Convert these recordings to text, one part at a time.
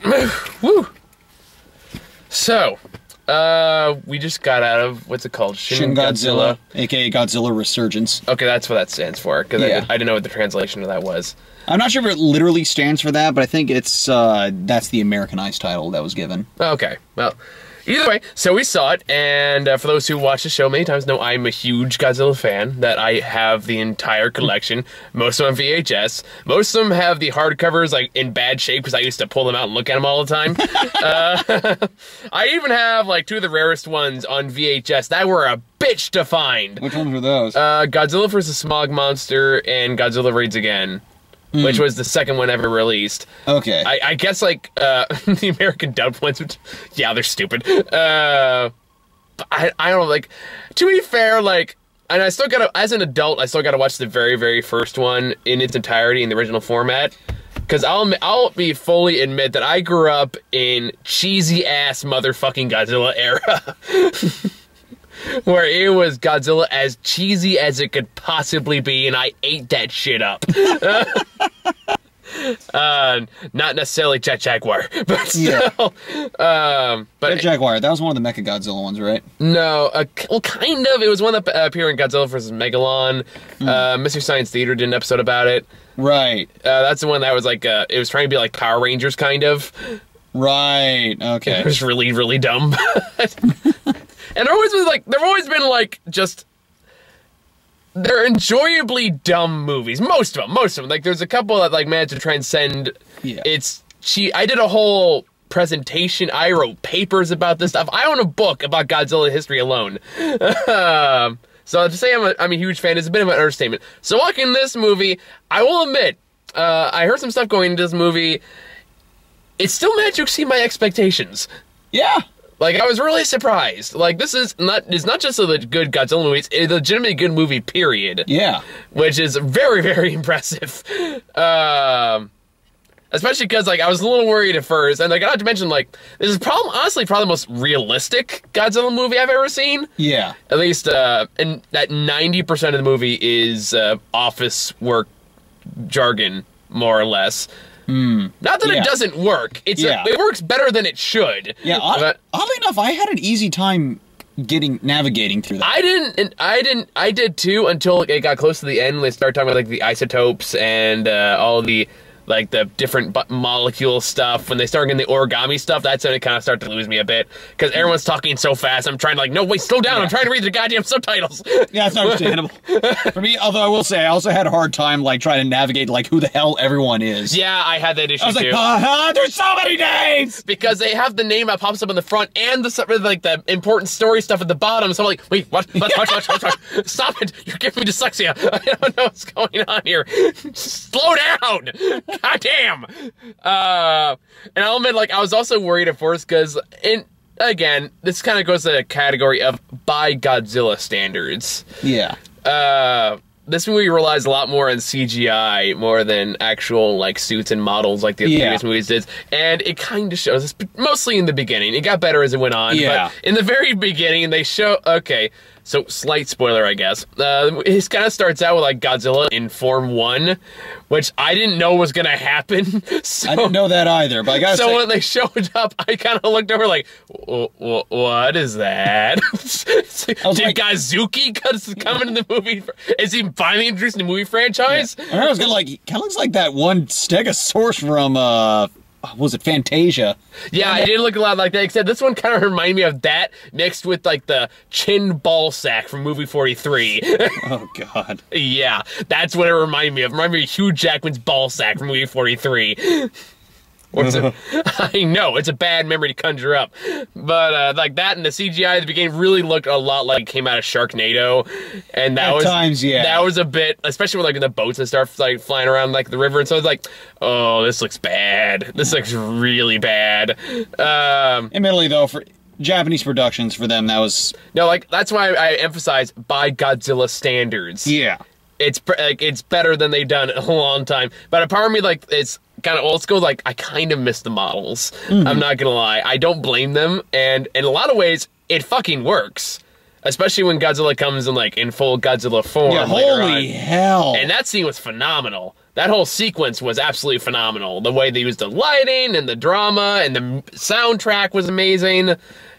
right. Woo. So, we just got out of, what's it called? Shin Godzilla, aka Godzilla Resurgence. Okay, that's what that stands for, because Yeah. I didn't know what the translation of that was. I'm not sure if it literally stands for that, but I think it's that's the Americanized title that was given. Okay, well, either way, so we saw it, and for those who watch the show many times know I'm a huge Godzilla fan, that I have the entire collection, most of them VHS. Most of them have the hardcovers like in bad shape because I used to pull them out and look at them all the time. I even have like 2 of the rarest ones on VHS that were a bitch to find. Which ones were those? Godzilla vs. Smog Monster and Godzilla Raids Again. Which was the second one ever released. Okay. I guess, like, the American dubbed ones, which, yeah, they're stupid. I don't know, like, to be fair, like, and I still gotta, as an adult, I still gotta watch the very, very first one in its entirety in the original format. Because I'll be fully admit that I grew up in cheesy-ass motherfucking Godzilla era. Where it was Godzilla as cheesy as it could possibly be, and I ate that shit up. Not necessarily Jet Jaguar, but still. Yeah. Jet Jaguar, that was one of the Mecha Godzilla ones, right? No, well, kind of. It was one that appeared in Godzilla vs. Megalon. Mystery Science Theater did an episode about it. Right. That's the one that was like, it was trying to be like Power Rangers, kind of. Right, okay. It was really, really dumb. And they've always been like, just, they're enjoyably dumb movies. Most of them. Like, there's a couple that like managed to transcend. Yeah. I did a whole presentation. I wrote papers about this stuff. I own a book about Godzilla history alone. So to say I'm a huge fan is a bit of an understatement. So watching this movie, I will admit, I heard some stuff going into this movie. It still managed to exceed my expectations. Yeah. Like, I was really surprised. Like, it's not just a good Godzilla movie, it's a legitimately good movie, period. Yeah. Which is very, very impressive. Especially because, like, I was a little worried at first, and, like, not to mention, like, this is honestly probably the most realistic Godzilla movie I've ever seen. Yeah. At least, and that 90% of the movie is office work jargon, more or less. Not that it doesn't work. It works better than it should. Yeah, oddly enough, I had an easy time navigating through that. I did too, until it got close to the end when they started talking about like the isotopes and all the like the different molecule stuff. When they start getting the origami stuff, that's when it kind of started to lose me a bit. Because everyone's talking so fast, I'm trying to like, no, wait, slow down. I'm trying to read the goddamn subtitles. Yeah, it's understandable. For me, although I will say, I also had a hard time like trying to navigate like who the hell everyone is. Yeah, I had that issue too. I was like, there's so many names! Because they have the name that pops up in the front and the important story stuff at the bottom. So I'm like, wait, what? Stop it. You're giving me dyslexia. I don't know what's going on here. Slow down. God damn! And I'll admit, like, I was also worried at first, because, again, this kind of goes to the category of by Godzilla standards. Yeah. This movie relies a lot more on CGI, more than actual, like, suits and models like the previous movies did. And it kind of shows us, mostly in the beginning. It got better as it went on. Yeah. But in the very beginning, they show, okay, so slight spoiler, I guess. It kind of starts out with, like, Godzilla in Form 1, which I didn't know was going to happen. So, I didn't know that either, but I gotta say... So when they showed up, I kind of looked over like, what is that? Did Gazuki come into the movie? Is he finally introduced in the movie franchise? Yeah. I was gonna like, kind of looks like that one Stegosaurus from, was it Fantasia? Yeah, it did look a lot like that, except this one kind of reminded me of that, mixed with, like, the chin ball sack from movie 43. Oh, God. Yeah, that's what it reminded me of. It reminded me of Hugh Jackman's ball sack from movie 43. I know, it's a bad memory to conjure up. But, like, that and the CGI at the beginning really looked a lot like it came out of Sharknado. And that that was a bit, especially with, like, the boats that start, like, flying around, like, the river. And so I was like, oh, this looks bad. This looks really bad. Admittedly, though, for Japanese productions, for them, that was... No, like, that's why I emphasize by Godzilla standards. Yeah. It's better than they've done in a long time. But a part of me, like, it's kind of old school. Like, I kind of miss the models. I'm not gonna lie. I don't blame them. And in a lot of ways, it fucking works. Especially when Godzilla comes in, like, in full Godzilla form. Yeah, holy hell. And that scene was phenomenal. That whole sequence was absolutely phenomenal. The way they used the lighting and the drama and the soundtrack was amazing.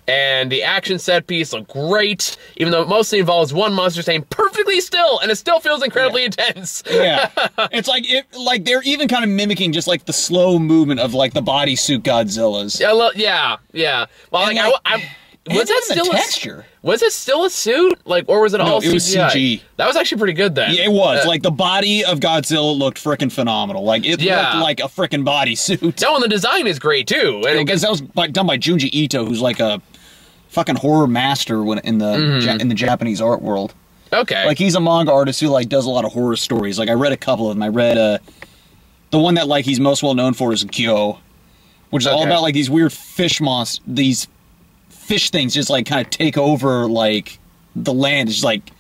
And the action set piece looked great, even though it mostly involves one monster staying perfectly still, and it still feels incredibly intense. Yeah. It's like they're even kind of mimicking just like the slow movement of like the bodysuit Godzillas. Yeah. Well, And, was that still texture? Was it still a suit? Like, or was it all CGI? It was CG. That was actually pretty good then. Yeah, it was. Like, the body of Godzilla looked frickin' phenomenal. Like, it looked like a frickin' bodysuit. No, and the design is great, too. And because that was done by Junji Ito, who's like a fucking horror master in the Japanese art world. Okay. Like, he's a manga artist who, like, does a lot of horror stories. Like, I read a couple of them. I read, the one that, like, he's most well known for is Gyo, which is all about, like, these weird fish these fish things just, like, kind of take over, like, the land. It's just, like...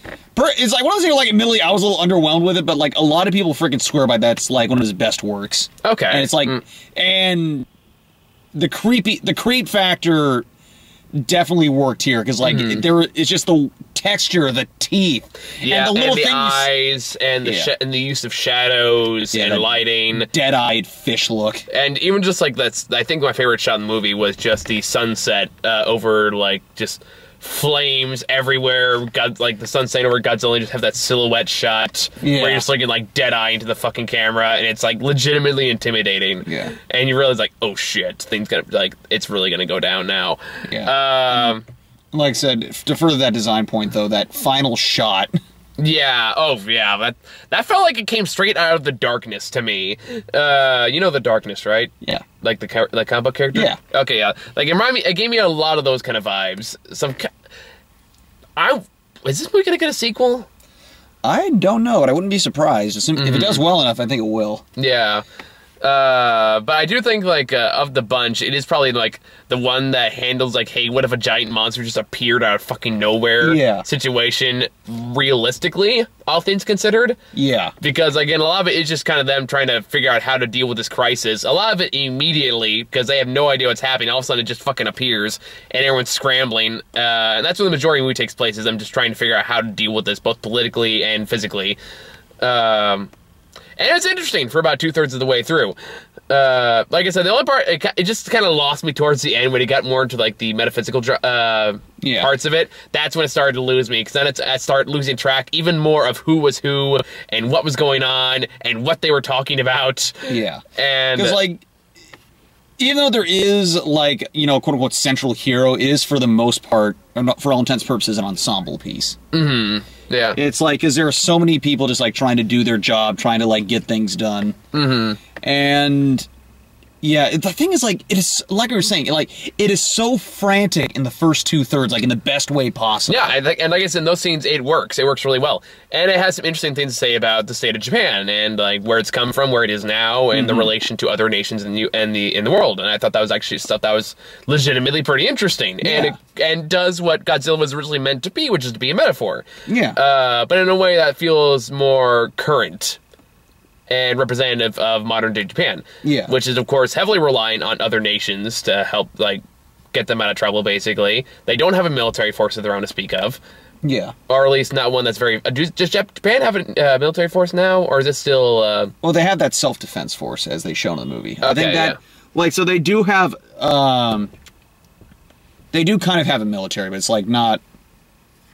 It's like, when I was here, like, admittedly, I was a little underwhelmed with it, but, like, a lot of people freaking swear by that's, like, one of his best works. Okay. And it's, like... And the creep factor definitely worked here, because, like, it's just the texture, the teeth, and the little things, eyes, and the use of shadows and lighting, dead-eyed fish look, and even just like that's. I think my favorite shot in the movie was just the sunset over like just flames everywhere. Like the sun setting over Godzilla, and just have that silhouette shot where you're just looking like dead-eye into the fucking camera, and it's like legitimately intimidating. Yeah, and you realize like, oh shit, things gonna like it's really gonna go down now. Yeah. Like I said, to further that design point, though, that final shot... Yeah, that felt like it came straight out of the darkness to me. You know the darkness, right? Yeah. Like the comic book character? Yeah. Okay, yeah. Like, it gave me a lot of those kind of vibes. Is this movie gonna get a sequel? I don't know, but I wouldn't be surprised. If it does well enough, I think it will. Yeah. But I do think, like, of the bunch, it is probably, like, the one that handles, like, hey, what if a giant monster just appeared out of fucking nowhere situation realistically, all things considered. Yeah. Because, again, a lot of it is just kind of them trying to figure out how to deal with this crisis. A lot of it immediately, because they have no idea what's happening. All of a sudden, it just fucking appears, and everyone's scrambling. And that's where the majority of the movie takes place, is them just trying to figure out how to deal with this, both politically and physically. And it's interesting for about 2/3 of the way through. Like I said, the only part, it just kind of lost me towards the end when it got more into, like, the metaphysical parts of it. That's when it started to lose me, because then I started losing track even more of who was who, and what was going on, and what they were talking about. Yeah. And... Because, like, even though there is, like, you know, quote-unquote central hero, it is, for the most part, for all intents and purposes, an ensemble piece. Mm-hmm. Yeah. It's like, because there are so many people just, like, trying to do their job, trying to, like, get things done. Mm-hmm. And, yeah, the thing is, like, it is, like I was saying, like, it is so frantic in the first 2/3, like, in the best way possible. Yeah, and like I said, in those scenes, it works. It works really well. And it has some interesting things to say about the state of Japan, and, like, where it's come from, where it is now, and the relation to other nations in the world. And I thought that was actually stuff that was legitimately pretty interesting. Yeah. And does what Godzilla was originally meant to be, which is to be a metaphor. Yeah. But in a way that feels more current and representative of modern-day Japan. Yeah. Which is, of course, heavily reliant on other nations to help, like, get them out of trouble, basically. They don't have a military force of their own to speak of. Yeah. Or at least not one that's very... Does Japan have a military force now, or is it still... Well, they have that self-defense force, as they show in the movie. Okay, I think that... yeah. Like, so they do have... they do kind of have a military, but it's, like, not...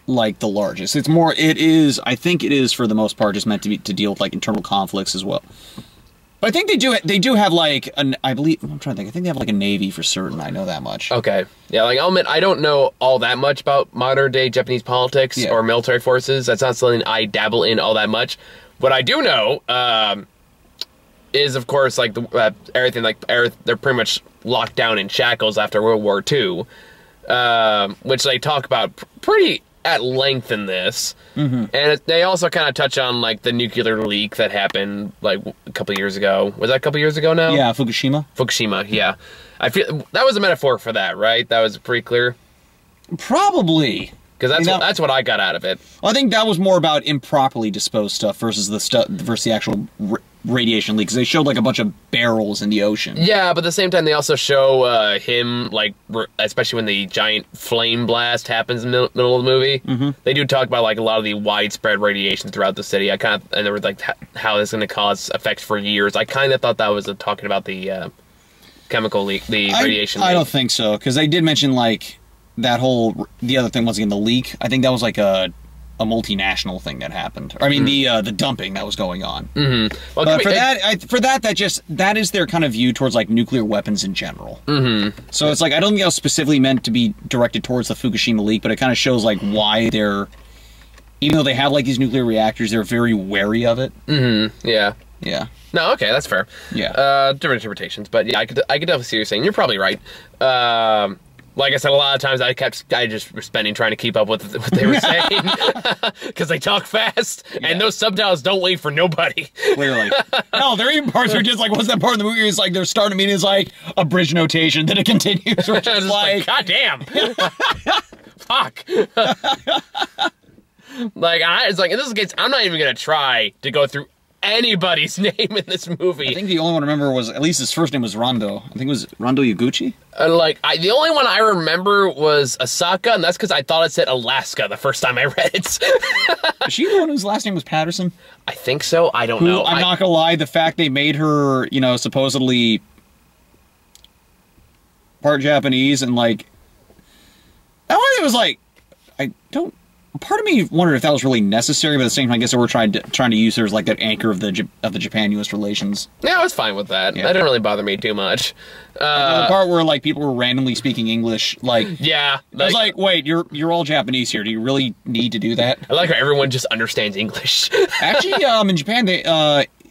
like the largest. It's more, I think it is for the most part just meant to deal with like internal conflicts as well. But I think they do have like I believe, I'm trying to think, I think they have like a navy for certain, I know that much. Okay. Yeah, like I'll admit, I don't know all that much about modern day Japanese politics or military forces. That's not something I dabble in all that much. What I do know, is of course like everything, like they're pretty much locked down in shackles after World War II, which they talk about pretty at length in this. And they also kind of touch on like the nuclear leak that happened like a couple years ago. Was that a couple years ago now? Yeah, Fukushima, yeah. I feel that was a metaphor for that, right? That was pretty clear. Probably, because that's what I got out of it. Well, I think that was more about improperly disposed stuff versus the actual radiation leak, because they showed like a bunch of barrels in the ocean. Yeah, but at the same time, they also show him, like, especially when the giant flame blast happens in the middle of the movie. Mm-hmm. They do talk about, like, a lot of the widespread radiation throughout the city. And they were like, how this is going to cause effects for years. I kind of thought that was talking about the chemical leak, the radiation leak. I don't think so, because they did mention, like, the other thing, once again, the leak. I think that was like a multinational thing that happened. I mean, the dumping that was going on. Mm-hmm. Well, but that is their kind of view towards like nuclear weapons in general. Mm-hmm. So it's like, I don't think that was specifically meant to be directed towards the Fukushima leak, but it kind of shows like why even though they have like these nuclear reactors, they're very wary of it. Mm-hmm. Yeah. Yeah. No, okay, that's fair. Yeah. Different interpretations, but yeah, I could definitely see what you're saying. You're probably right. Like I said, a lot of times I just was spending trying to keep up with what they were saying because they talk fast, and those subtitles don't wait for nobody. Clearly. No, there are even parts where just like, what's that part of the movie? It's like they're starting a meeting, it's like a bridge notation, then it continues. Which is like, God damn. Fuck. Like, it's like, in this case, I'm not even going to try to go through anybody's name in this movie. I think the only one I remember was, at least his first name was Rondo. I think it was Rondo Yaguchi. The only one I remember was Asaka, and that's because I thought it said Alaska the first time I read it. Is she the one whose last name was Patterson? I think so. I don't know. I'm not gonna lie, the fact they made her, supposedly part Japanese, and like, that one, it was like, part of me wondered if that was really necessary, but at the same time, I guess they were trying to use her as like that anchor of the Japan-U.S. relations. Yeah, I was fine with that. Yeah. That didn't really bother me too much. The part where like people were randomly speaking English, like, yeah, I was like, wait, you're all Japanese here. Do you really need to do that? I like how everyone just understands English. Actually, in Japan,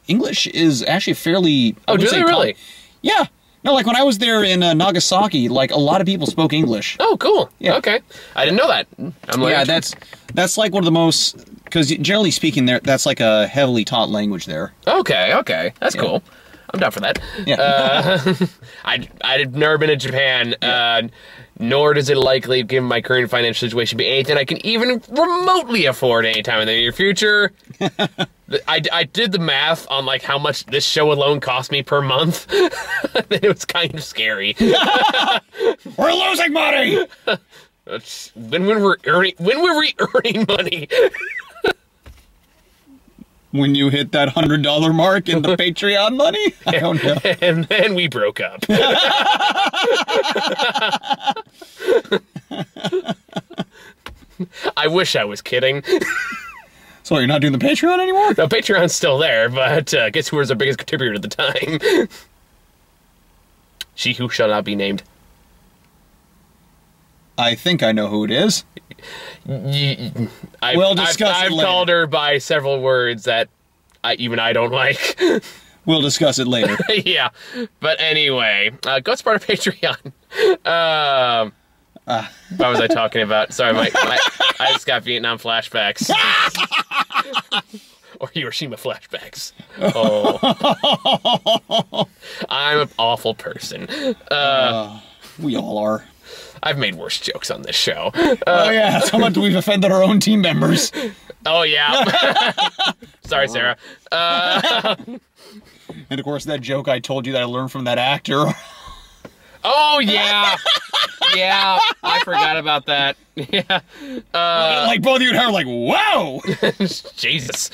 English is actually fairly. Oh, do they really? Yeah. No, like when I was there in Nagasaki, like a lot of people spoke English. Oh, cool. Yeah. Okay. I didn't know that. Yeah, that's like one of the most, because generally speaking, that's like a heavily taught language there. Okay. That's cool. I'm down for that. Yeah. I've never been to Japan, nor does it likely, given my current financial situation, be anything I can even remotely afford anytime in the near future. I did the math on like how much this show alone cost me per month. It was kind of scary. We're losing money. When were we earning money? When you hit that $100 mark in the Patreon money? I don't know. And then we broke up. I wish I was kidding. So you're not doing the Patreon anymore? No, Patreon's still there, but guess who was our biggest contributor at the time? She who shall not be named. I think I know who it is. We'll discuss it later. I've called her by several words that I don't like. We'll discuss it later. Yeah. But anyway, go support our Patreon. What was I talking about? Sorry, I just got Vietnam flashbacks. Or Hiroshima flashbacks. Oh. I'm an awful person. We all are. I've made worse jokes on this show. Oh yeah, so much we've offended our own team members. Oh yeah. Sorry, Sarah. And of course, that joke I told you that I learned from that actor. Oh yeah. Yeah, I forgot about that. Yeah. Like both of you and her were like, whoa! Jesus.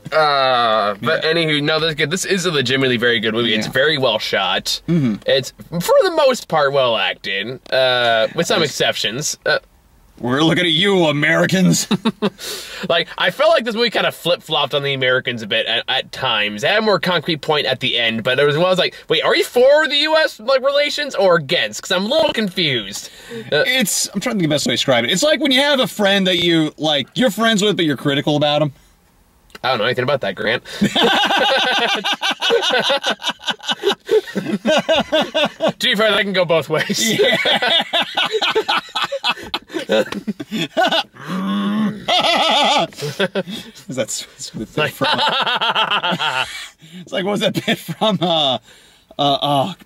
But anywho, no, that's good. This is a legitimately very good movie. Yeah. It's very well shot. Mm-hmm. It's, for the most part, well acted, with some exceptions. We're looking at you, Americans. Like, I felt like this movie kind of flip-flopped on the Americans a bit at times. It had a more concrete point at the end, but there was one I was like, wait, are you for the U.S. relations or against? Because I'm a little confused. I'm trying to think of the best way to describe it. It's like when you have a friend that you're friends with, but you're critical about him. I don't know anything about that, Grant. To be fair, that can go both ways. Yeah. That's the bit from. It's like, what was that bit from?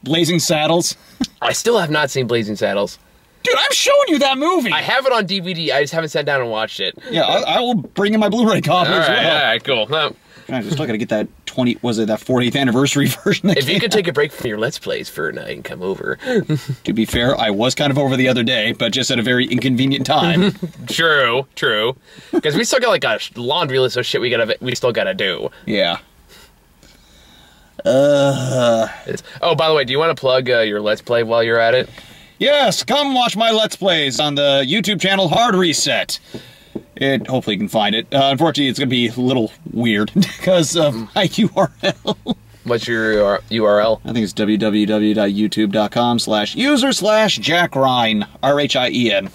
Blazing Saddles. I still have not seen Blazing Saddles. Dude, I'm showing you that movie. I have it on DVD. I just haven't sat down and watched it. Yeah, I will bring in my Blu-ray copy as well. All right, cool. No, I still gotta get that 40th anniversary version. If you could take a break from your Let's Plays for a night and come over. To be fair, I was kind of over the other day, but just at a very inconvenient time. True. Because we still got like a laundry list of shit we still gotta do. Yeah. Oh, by the way, do you want to plug your Let's Play while you're at it? Yes, come watch my Let's Plays on the YouTube channel Hard Reset. Hopefully you can find it. Unfortunately, it's going to be a little weird because of my URL. What's your URL? I think it's www.youtube.com/user/JackRhine, RHIEN.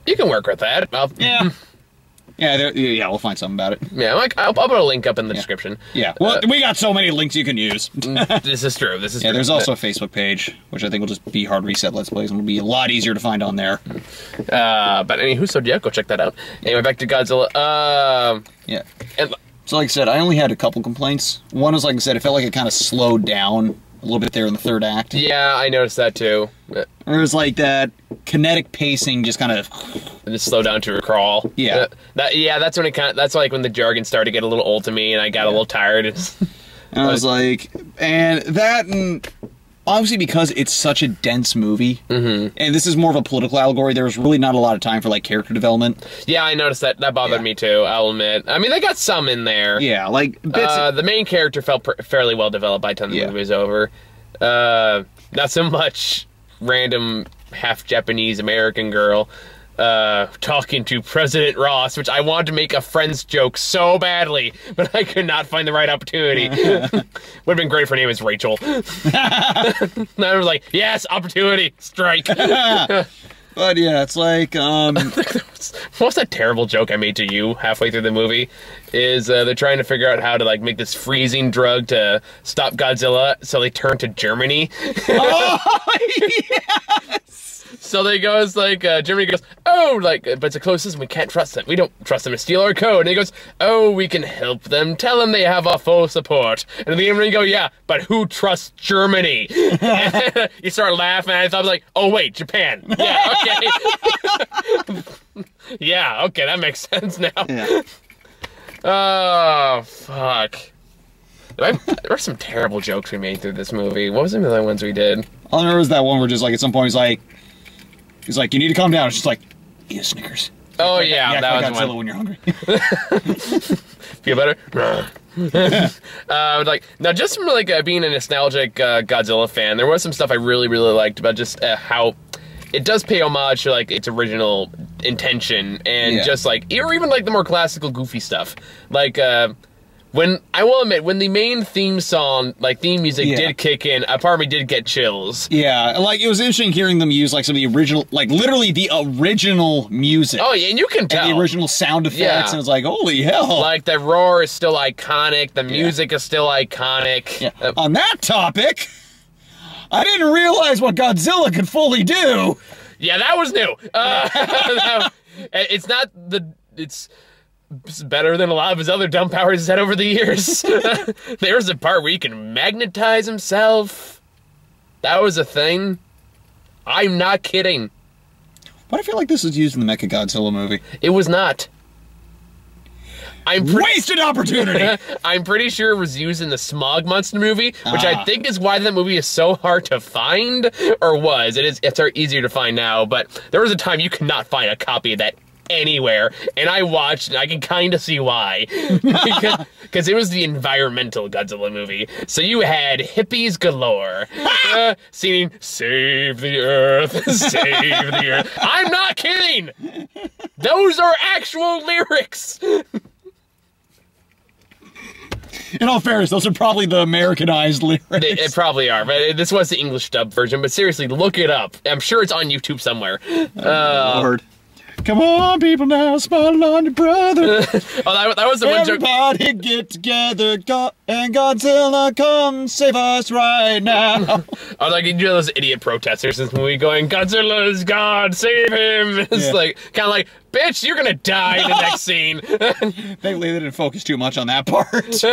You can work with that. Yeah. Yeah, we'll find something about it. Yeah, I'll put a link up in the description. Yeah, well, we got so many links you can use. This is true. Yeah, there's also a Facebook page, which I think will just be Hard Reset Let's Plays, and it'll be a lot easier to find on there. But anywho, so yeah, go check that out. Anyway, back to Godzilla. Yeah. So like I said, I only had a couple complaints. One was, like I said, it felt like it kind of slowed down a little bit there in the third act. Yeah, I noticed that too. There was like that kinetic pacing just kind of just slow down to a crawl. Yeah. That's when that's like when the jargon started to get a little old to me and I got a little tired. And I was like, and obviously because it's such a dense movie, and this is more of a political allegory, there's really not a lot of time for like character development. Yeah, I noticed that. That bothered me too, I'll admit. I mean, they got some in there. Yeah, like bits. The main character felt fairly well developed by the time the movie was over. Not so much random half Japanese American girl talking to President Ross, which I wanted to make a Friends joke so badly, but I could not find the right opportunity. Would have been great if her name was Rachel. I was like, yes, opportunity, strike. But yeah, it's like, what was that terrible joke I made to you halfway through the movie? Is they're trying to figure out how to like make this freezing drug to stop Godzilla, so they turn to Germany. Oh, yes! So they goes like, Germany goes, oh, like, but it's a closed system, we can't trust them. We don't trust them to steal our code. And he goes, oh, we can help them. Tell them they have our full support. And in the end, you go, yeah, but who trusts Germany? And you start laughing, and I thought, I was like, oh, wait, Japan. Yeah, okay. Yeah, okay, that makes sense now. Yeah. Oh, fuck. There were some terrible jokes we made through this movie. What was some of the other ones we did? All I remember was that one where just like at some point he's like, you need to calm down. It's just like, eat a Snickers. Oh yeah, that was Godzilla one. when you're hungry. Feel better? Like now, just from like being a nostalgic Godzilla fan, there was some stuff I really liked about just how it does pay homage to like its original intention and just like or even like the more classical goofy stuff. Like when I will admit, when the main theme song, like theme music, did kick in, a part of me did get chills. Yeah, like it was interesting hearing them use like some of the original, like literally the original music. Oh yeah, and you can tell. And the original sound effects, and it was like, holy hell. Like the roar is still iconic, the music is still iconic. Yeah. On that topic, I didn't realize what Godzilla could fully do. Yeah, that was new. It's not it's better than a lot of his other dumb powers he's had over the years. There's a part where he can magnetize himself. That was a thing. I'm not kidding. But I feel like this was used in the Mechagodzilla movie. It was not. Wasted opportunity! I'm pretty sure it was used in the Smog Monster movie, which I think is why that movie is so hard to find, or was. It's easier to find now, but there was a time you could not find a copy of that anywhere, and I watched, and I can kind of see why. Because it was the environmental Godzilla movie. So you had hippies galore, singing, save the Earth, save the Earth. I'm not kidding! Those are actual lyrics! In all fairness, those are probably the Americanized lyrics. They probably are, but this was the English dub version, but seriously, look it up. I'm sure it's on YouTube somewhere. Lord. Come on, people now, smile on your brother. Oh, that was the one joke. Everybody get together, and Godzilla, come save us right now. Oh, like you know those idiot protesters in this movie going, Godzilla is God, save him. It's like, kind of like, bitch, you're gonna die in the next scene. They didn't focus too much on that part.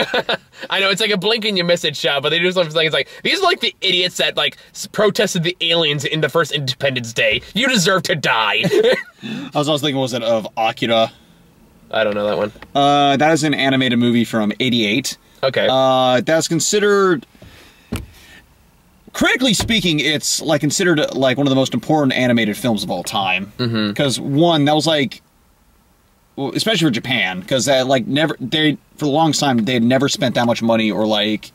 I know, it's like a blink and you miss it shot, but they do something like, it's like, these are like the idiots that like protested the aliens in the first Independence Day. You deserve to die. I was also thinking, was it of Akira? I don't know that one. That is an animated movie from '88. Okay. That's considered, critically speaking, it's like considered like one of the most important animated films of all time. Because one, that was like, especially for Japan, because that like never for the longest time they had never spent that much money or like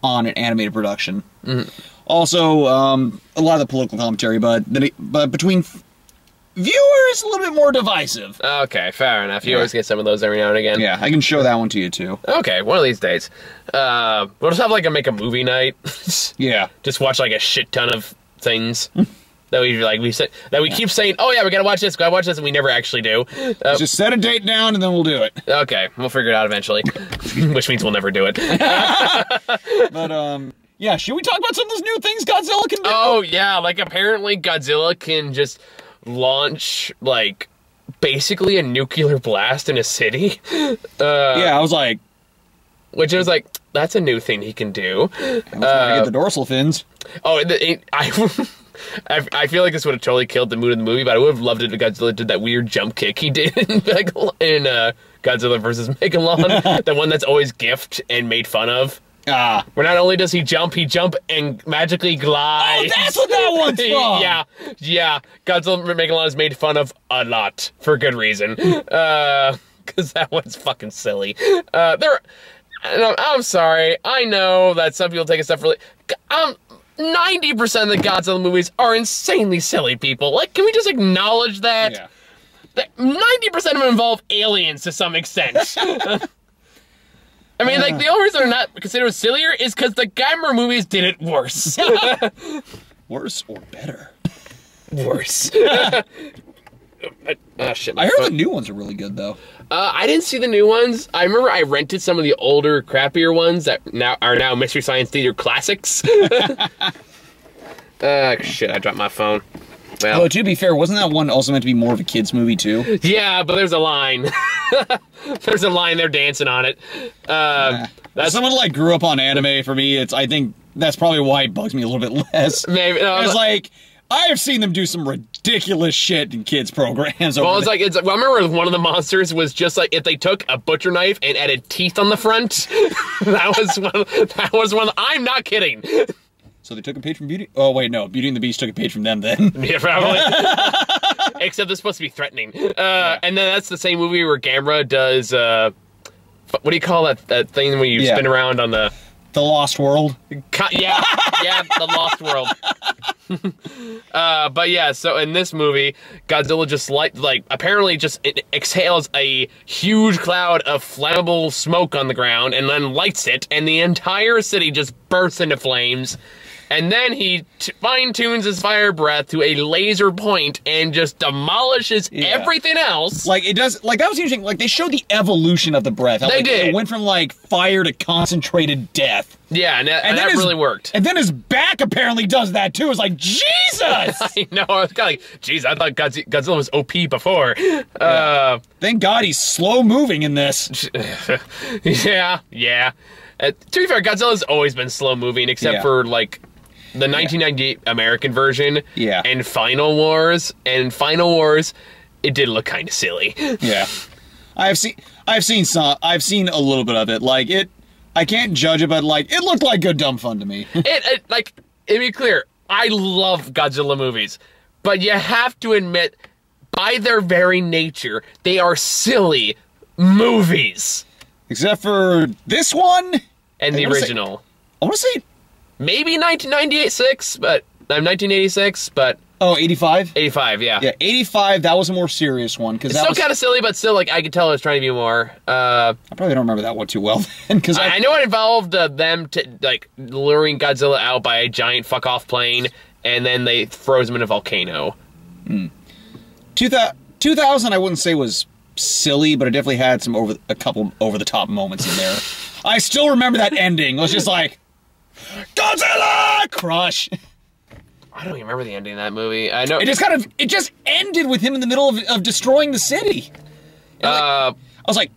on an animated production. Also, a lot of the political commentary, but between viewers, a little bit more divisive. Okay, fair enough. You always get some of those every now and again. Yeah, I can show that one to you too. Okay, one of these days. We'll just have like make a movie night. Yeah. Just watch like a shit ton of things that we keep saying, oh yeah, we gotta watch this, and we never actually do. Just set a date down and then we'll do it. Okay, we'll figure it out eventually. Which means we'll never do it. But yeah, should we talk about some of those new things Godzilla can do? Oh yeah, like apparently Godzilla can just launch like basically a nuclear blast in a city. Yeah, I was like, which was like, that's a new thing he can do. Get the dorsal fins. Oh, I feel like this would have totally killed the mood of the movie, but I would have loved it if Godzilla did that weird jump kick he did in Godzilla vs. Megalon, the one that's always gift and made fun of. Where not only does he jump and magically glide. Oh, that's what that one's from! Yeah. Godzilla Megalon is made fun of a lot, for good reason. Because that one's fucking silly. I'm sorry, I know that some people take a step for... 90% of the Godzilla movies are insanely silly, people. Like, can we just acknowledge that? Yeah. That 90% of them involve aliens to some extent. I mean, like, the only reason they're not considered sillier is because the Geimer movies did it worse. Worse or better? Worse. Shit. I heard the new ones are really good, though. I didn't see the new ones. I remember I rented some of the older, crappier ones that are now Mystery Science Theater classics. Shit, I dropped my phone. Well, to be fair, wasn't that one also meant to be more of a kid's movie, too? Yeah, but there's a line. There's a line, they're dancing on it. As someone like grew up on anime, for me, I think that's probably why it bugs me a little bit less. Maybe. It's like, I have seen them do some ridiculous shit in kids' programs. Well, I remember one of the monsters was just like, if they took a butcher knife and added teeth on the front, that was one, I'm not kidding. So they took a page from Beauty? Oh, wait, no. Beauty and the Beast took a page from them then. Yeah, probably. Except it's supposed to be threatening. And then that's the same movie where Gamera does, what do you call that thing when you spin around on the... The Lost World? Yeah, The Lost World. But yeah, so in this movie, Godzilla just apparently just exhales a huge cloud of flammable smoke on the ground and then lights it, and the entire city just bursts into flames. And then he fine-tunes his fire breath to a laser point and just demolishes everything else. Like, it does... Like, that was interesting. Like, they showed the evolution of the breath. They did. It went from, like, fire to concentrated death. Yeah, and that really worked. And then his back apparently does that, too. It's like, Jesus! I know. I was kind of like, jeez, I thought Godzilla was OP before. Thank God he's slow-moving in this. Yeah. To be fair, Godzilla's always been slow-moving, except for, like... The 1998 American version, and Final Wars, it did look kind of silly. Yeah, I've seen a little bit of it. Like I can't judge it, but like it looked like good dumb fun to me. It to be clear, I love Godzilla movies, but you have to admit, by their very nature, they are silly movies. Except for this one and the original. I want to say. Maybe 1986, but... 1986, but... Oh, 85? 85, yeah. Yeah, 85, that was a more serious one. It's still kind of silly, but still, like, I could tell it was trying to be more... I probably don't remember that one too well, then, because I know it involved them, luring Godzilla out by a giant fuck-off plane, and then they froze him in a volcano. 2000, I wouldn't say was silly, but it definitely had a couple over-the-top moments in there. I still remember that ending. It was just like... Godzilla! Crush! I don't even remember the ending of that movie. I know... It just ended with him in the middle of destroying the city. I was like,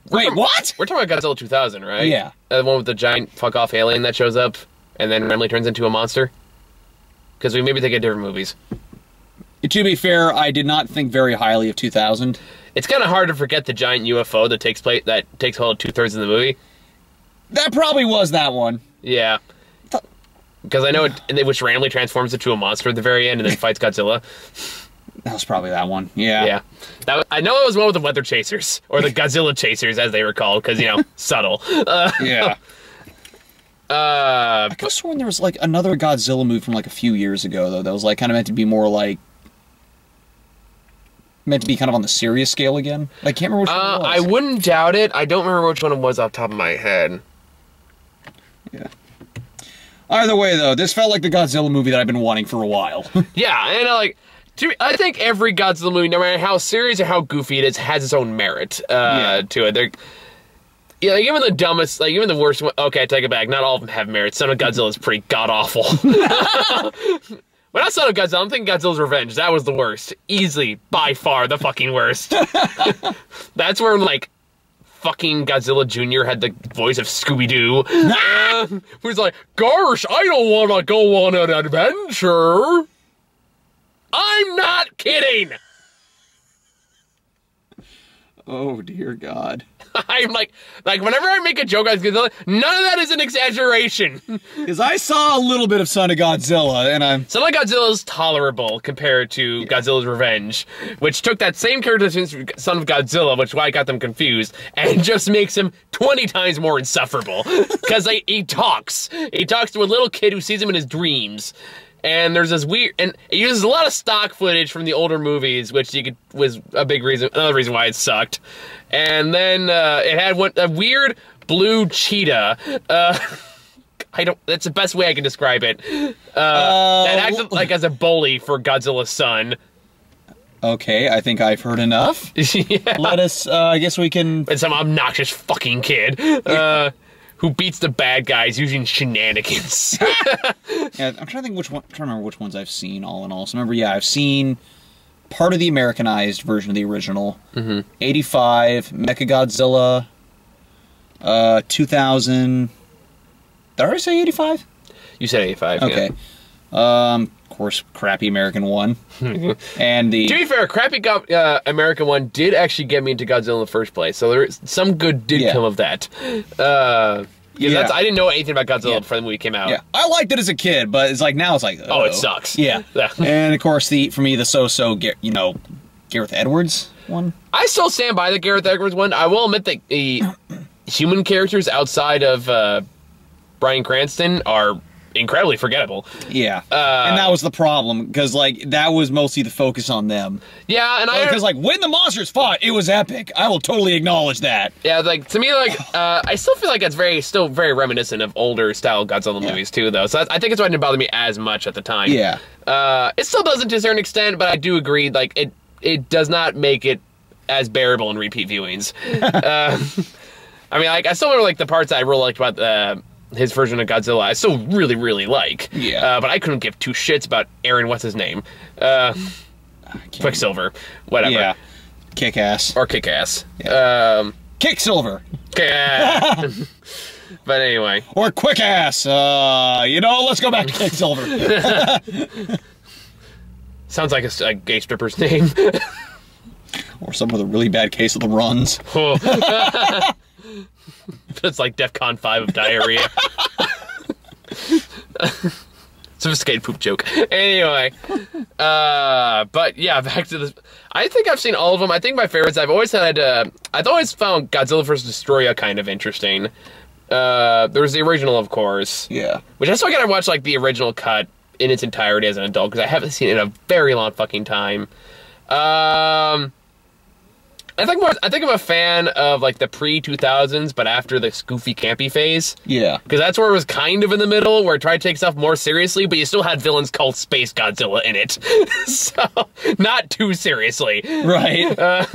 wait, what? We're talking about Godzilla 2000, right? Yeah. The one with the giant fuck-off alien that shows up and then randomly turns into a monster? Because we maybe think of different movies. To be fair, I did not think very highly of 2000. It's kind of hard to forget the giant UFO that takes hold of 2/3 of the movie. That probably was that one. Yeah. Because I know which randomly transforms into a monster at the very end and then fights Godzilla. That was probably that one. Yeah. Yeah. I know it was one with the Weather Chasers, or the Godzilla Chasers, as they were called, because, subtle. Yeah. I could have sworn there was, like, another Godzilla movie from, like, a few years ago, though, that was, like, kind of meant to be more, like, meant to be kind of on the serious scale again. I can't remember which one it was. I wouldn't doubt it. I don't remember which one it was off the top of my head. Yeah. Either way, though, this felt like the Godzilla movie that I've been wanting for a while. Yeah, and, I think every Godzilla movie, no matter how serious or how goofy it is, has its own merit to it. Even the dumbest, even the worst one, okay, I take it back, not all of them have merit. Son of Godzilla is pretty god-awful. When I saw Godzilla, I'm thinking Godzilla's Revenge. That was the worst. Easily, by far, the fucking worst. That's where, fucking Godzilla Jr. had the voice of Scooby-Doo. Who's like, gosh, I don't want to go on an adventure. I'm not kidding! Oh, dear God. I'm like, whenever I make a joke on Godzilla, none of that is an exaggeration. Because I saw a little bit of Son of Godzilla, and I'm... Son of Godzilla is tolerable compared to Godzilla's Revenge, which took that same character since Son of Godzilla, which is why I got them confused, and just makes him 20 times more insufferable. Because he talks. He talks to a little kid who sees him in his dreams. And there's this weird, and it uses a lot of stock footage from the older movies, which was another reason why it sucked. And then it had a weird blue cheetah. That's the best way I can describe it. That acted like as a bully for Godzilla's son. Okay, I think I've heard enough. Yeah. Let us, I guess we can... And some obnoxious fucking kid. Who beats the bad guys using shenanigans. Yeah, I'm trying to think trying to remember which ones I've seen all in all. So remember, I've seen part of the Americanized version of the original. 85, Mechagodzilla, 2000. Did I say 85? You said 85, okay. Yeah. Of course, crappy American one. And the... To be fair, crappy American one did actually get me into Godzilla in the first place, so some good did come of that. I didn't know anything about Godzilla before the movie came out. Yeah, I liked it as a kid, but it's like now it's like, oh, it sucks. Yeah. And of course, for me, the so-so, Gareth Edwards one. I still stand by the Gareth Edwards one. I will admit that the human characters outside of Bryan Cranston are incredibly forgettable. Yeah. And that was the problem, because, that was mostly the focus on them. Yeah, and because, when the monsters fought, it was epic. I will totally acknowledge that. Yeah, to me, I still feel like it's still very reminiscent of older style Godzilla movies, too, though. So I think it's why it didn't bother me as much at the time. Yeah. It still doesn't to a certain extent, but I do agree, it does not make it as bearable in repeat viewings. I still remember, the parts I really liked about, his version of Godzilla, I still really, really like. Yeah. But I couldn't give two shits about Aaron, what's his name? Quicksilver. Whatever. Yeah. Kick-Ass. Or Kick-Ass. Yeah. Kick-Silver. But anyway. Or Quick-Ass. Let's go back to Kick-Silver. Sounds like a gay stripper's name. Or some with a really bad case of the runs. It's like DEFCON 5 of diarrhea. Sophisticated poop joke. Anyway. But yeah, back to this. I think I've seen all of them. I think my favorites, I've always found Godzilla vs. Destroya kind of interesting. There's the original, of course. Yeah. Which I still gotta watch, the original cut in its entirety as an adult, because I haven't seen it in a very long fucking time. I think I'm a fan of the pre-2000s, but after the goofy campy phase. Yeah. Because that's where it was kind of in the middle, where it tried to take stuff more seriously, but you still had villains called Space Godzilla in it. So, not too seriously. Right. Where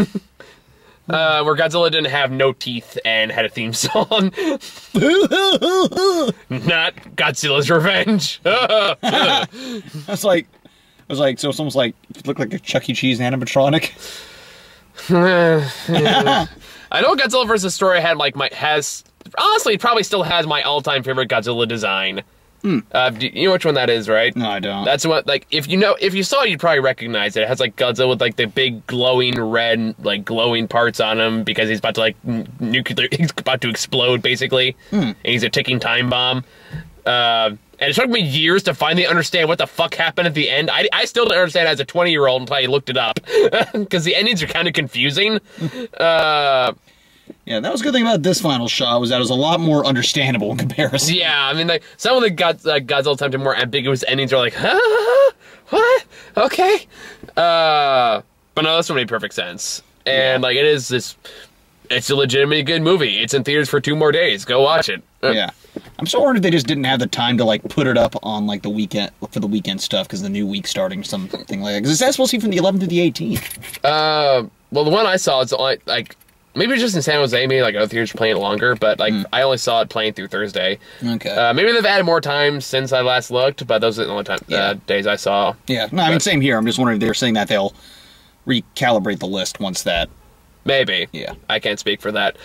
Godzilla didn't have no teeth and had a theme song. Not Godzilla's Revenge. So it's almost like, it looked like a Chuck E. Cheese animatronic. I know Godzilla vs. Destroyer had honestly, it probably still has my all-time favorite Godzilla design. You know which one that is, right? No, I don't. That's what, like, if you saw it, you'd probably recognize it. It has, like, Godzilla with, like, the big glowing red, like, glowing parts on him because he's about to, like, he's about to explode, basically. And he's a ticking time bomb. And it took me years to finally understand what the fuck happened at the end. I still don't understand as a 20-year-old until I looked it up. Because the endings are kind of confusing. Yeah, that was a good thing about this final shot, was that it was a lot more understandable in comparison. Yeah, I mean, like, some of the Godzilla attempted more ambiguous endings are like, huh? What? Okay. But no, this one made perfect sense. And, like, it's a legitimately good movie. It's in theaters for 2 more days. Go watch it. Yeah. I'm so worried they just didn't have the time to, like, put it up on, like, the weekend, for the weekend stuff, because the new week's starting, something like that. Because it's supposed to be from the 11th to the 18th. Well, the one I saw, it's only, like, maybe just in San Jose, maybe, like, other theaters are playing it longer, but, like, I only saw it playing through Thursday. Okay. Maybe they've added more time since I last looked, but those are the only days I saw. Yeah, no, I mean, same here. I'm just wondering if they're saying that they'll recalibrate the list once that... Maybe. Yeah. I can't speak for that.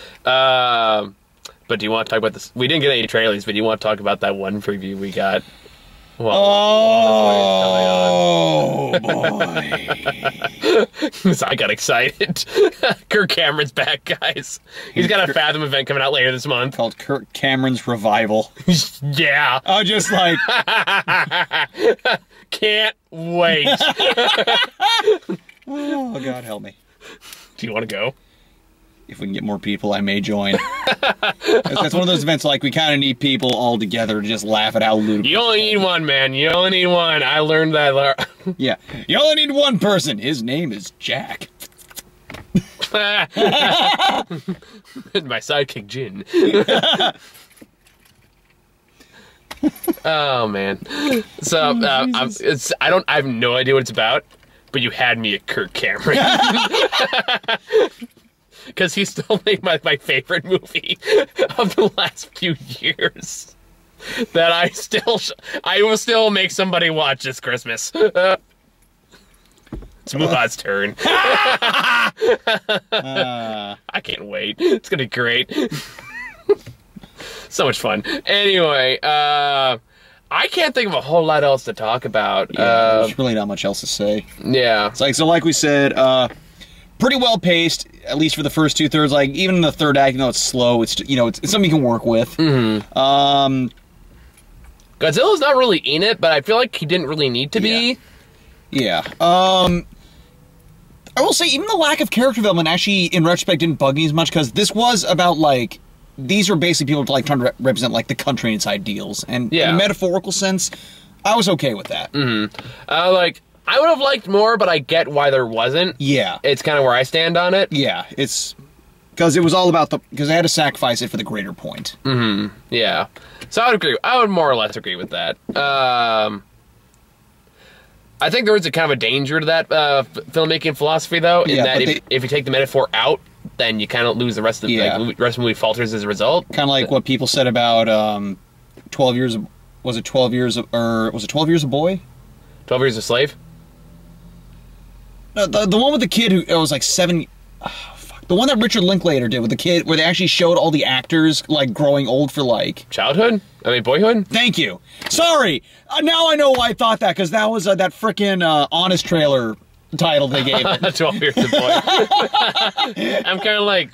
But do you want to talk about this? We didn't get any trailers, but do you want to talk about that one preview we got? Well, oh, boy. I got excited. Kirk Cameron's back, guys. He's got a Fathom event coming out later this month. Called Kirk Cameron's Revival. Yeah. Oh, just like... Can't wait. Oh, God help me. Do you want to go? If we can get more people, I may join. That's one of those events, like, we kind of need people all together to just laugh at how ludicrous. You only need one, man. You only need one. I learned that. Yeah. You only need one person. His name is Jack. My sidekick, Jin. Oh, man. So, I have no idea what it's about, but you had me at Kirk Cameron. Because he still made my favorite movie of the last few years. That I will still make somebody watch this Christmas. It's Muha's turn. I can't wait. It's gonna be great. So much fun. Anyway, I can't think of a whole lot else to talk about. Yeah, there's really not much else to say. Yeah. It's like, so like we said, pretty well paced, at least for the first 2/3. Like, even in the third act, it's slow. It's, it's something you can work with. Godzilla's not really in it, but I feel like he didn't really need to be. Yeah. I will say, even the lack of character development actually, in retrospect, didn't bug me as much, because this was about, like, these are basically people like trying to represent, like, the country and its ideals. And in a metaphorical sense, I was okay with that. Like, I would have liked more, but I get why there wasn't. Yeah. It's kind of where I stand on it. Yeah, it's... Because it was all about because they had to sacrifice it for the greater point. Yeah. So I would agree. I would more or less agree with that. I think there is a kind of a danger to that filmmaking philosophy, though, in that if you take the metaphor out, then you kind of lose the rest of the rest of the movie falters as a result. Kind of like what people said about 12 years. Was it 12 years? Or was it 12 Years a Boy? 12 Years a Slave. No, the one with the kid who it was like 7. The one that Richard Linklater did with the kid, where they actually showed all the actors, like, growing old for, like... Childhood? I mean, boyhood? Thank you. Sorry! Now I know why I thought that, because that was that frickin' Honest trailer title they gave it. 12 Years a Boy. I'm kind of like,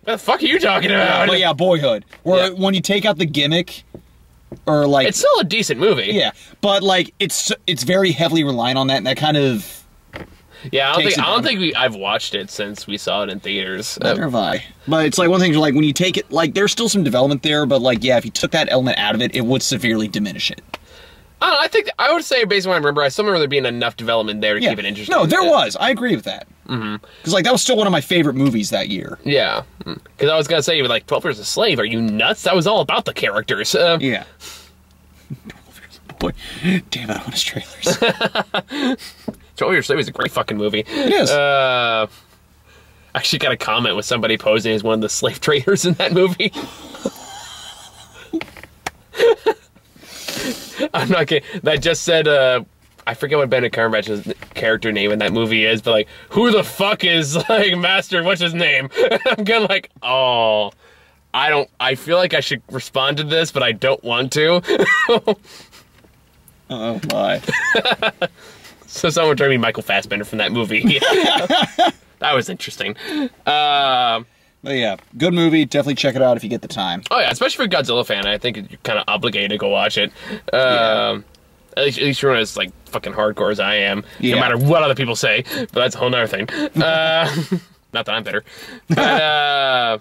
what the fuck are you talking about? But yeah, Boyhood. Where when you take out the gimmick, or, like... It's still a decent movie. Yeah, but, like, it's very heavily reliant on that, and that kind of... Yeah, I don't think I've watched it since we saw it in theaters. Neither have I. But it's like one thing, like, when you take it, like, there's still some development there, but, like, yeah, if you took that element out of it, it would severely diminish it. I think, I would say, based on what I remember, I still remember there being enough development there to keep it interesting. No, there was. I agree with that. Because, like, that was still one of my favorite movies that year. Yeah. Because I was going to say, like, 12 Years a Slave, are you nuts? That was all about the characters. Yeah. 12 Years a Boy. Damn it, Honest trailers. 12 Years a Slave is a great fucking movie. It is. I actually got a comment with somebody posing as one of the slave traders in that movie. I'm not kidding. That just said, I forget what Benedict Cumberbatch's character name in that movie is, but, like, who the fuck is, like, Master, what's his name? I'm kind of like, oh, I feel like I should respond to this, but I don't want to. Oh my. So someone turned me Michael Fassbender from that movie. That was interesting. But yeah, good movie. Definitely check it out if you get the time. Oh yeah, especially for a Godzilla fan, I think you're kind of obligated to go watch it. At least you're as like fucking hardcore as I am, no matter what other people say. But that's a whole nother thing. Not that I'm bitter. But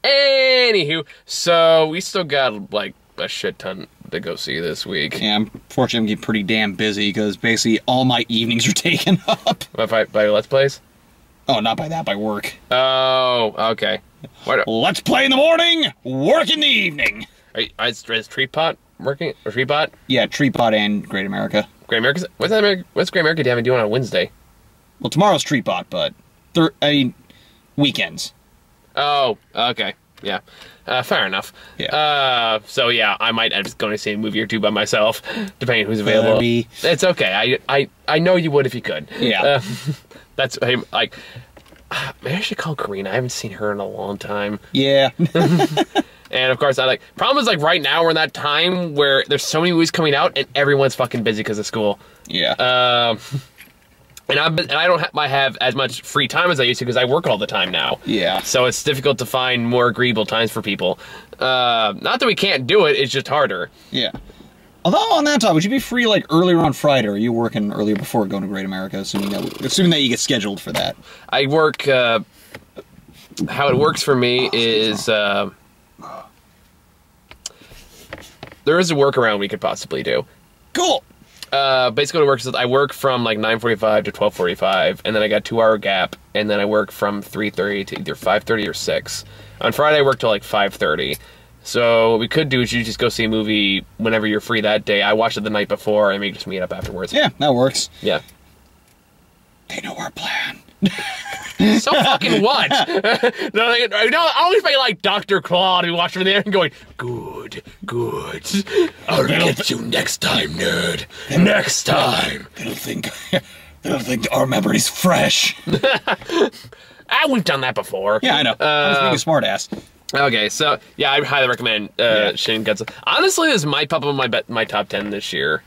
anywho, so we still got like a shit ton to go see this week. Yeah, unfortunately I'm getting pretty damn busy because basically all my evenings are taken up. By Let's Plays? Oh, not by that, by work. Oh, okay. Let's play in the morning, work in the evening. Is Tree Pot working? Or Tree Pot? Yeah, Tree Pot and Great America. Great America? What's Great America doing on a Wednesday? Well, tomorrow's Tree Pot, but weekends. Oh, okay. Yeah. Fair enough. Yeah. So yeah, I might end up going to see a movie or two by myself, depending on who's available. It's okay. I know you would if you could. Yeah. That's like, maybe I should call Karina. I haven't seen her in a long time. Yeah. And of course, problem is like right now we're in that time where there's so many movies coming out and everyone's fucking busy because of school. Yeah. And I don't have as much free time as I used to because I work all the time now. Yeah. So it's difficult to find more agreeable times for people. Not that we can't do it, it's just harder. Yeah. Although on that topic, would you be free like earlier on Friday, or are you working earlier before going to Great America, assuming that you get scheduled for that? I work, how it works for me is, there is a workaround we could possibly do. Cool! Basically what it works is I work from like 9:45 to 12:45, and then I got a 2-hour gap, and then I work from 3:30 to either 5:30 or 6. On Friday I work till like 5:30. So what we could do is you just go see a movie whenever you're free that day. I watch it the night before, and we just meet up afterwards. Yeah, that works. Yeah. They know our plan. So fucking what? No, I always be like Dr. Claude who watched from there and going, good. I'll get you next time, nerd. Next time. They don't think our memory's fresh. We've done that before. Yeah, I know. I was being a smart ass. Okay, so yeah, I highly recommend Shin Godzilla. Honestly, this might pop up on my top 10 this year.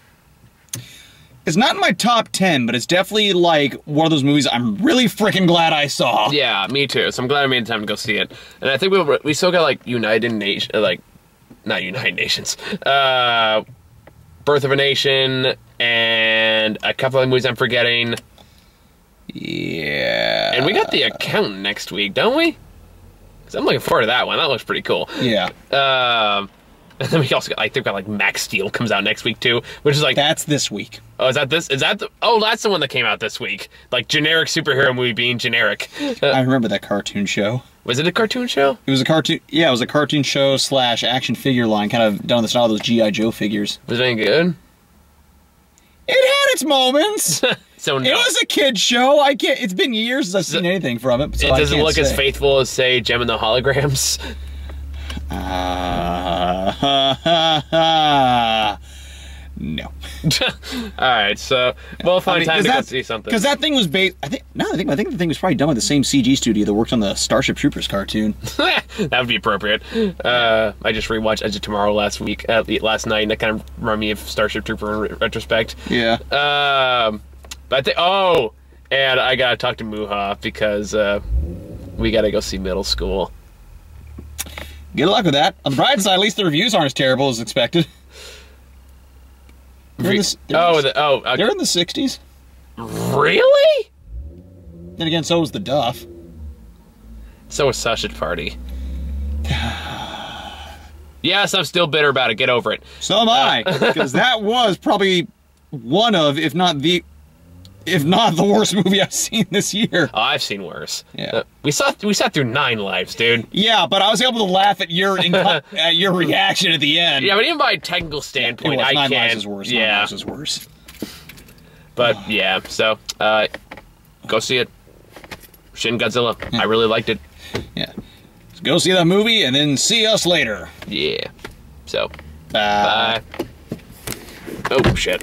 It's not in my top 10, but it's definitely like one of those movies I'm really freaking glad I saw. Yeah, me too. So I'm glad I made the time to go see it. And I think we still got like United Nations, not United Nations, Birth of a Nation, and a couple of movies I'm forgetting. Yeah. And we got The Accountant next week, don't we? Because I'm looking forward to that one. That looks pretty cool. Yeah. And then we also got, we've got like Max Steel comes out next week too, which is like... That's this week. Oh, that's the one that came out this week. Like, generic superhero movie being generic. I remember that cartoon show. Was it a cartoon show? It was a cartoon... Yeah, it was a cartoon show / action figure line, kind of done in the style of those G.I. Joe figures. Was it any good? It had its moments. So no. It was a kid's show. It's been years since I've seen anything from it. So it doesn't look as faithful as, say, Gem and the Holograms. No. Alright, so we'll find time to go see something. Because that thing was based... I think the thing was probably done by the same CG studio that worked on the Starship Troopers cartoon. That would be appropriate. I just rewatched Edge of Tomorrow last night, and that kind of reminded me of Starship Trooper in retrospect. Yeah. But and I gotta talk to Muha because we gotta go see Middle School. Good luck with that. On the bright side, at least the reviews aren't as terrible as expected. They're in the 60s. Really? Then again, so was the Duff. So was Sausage Party. Yes, I'm still bitter about it. Get over it. So am I, because that was probably one of, if not the worst movie I've seen this year. Oh, I've seen worse. Yeah. We sat through 9 lives, dude. Yeah, but I was able to laugh at your reaction at the end. Yeah, but even by a technical standpoint, I can't. 9 lives is worse. Yeah. 9 lives is worse. But yeah, so go see it. Shin Godzilla. Yeah. I really liked it. Yeah. So go see that movie and then see us later. Yeah. So bye. Oh shit.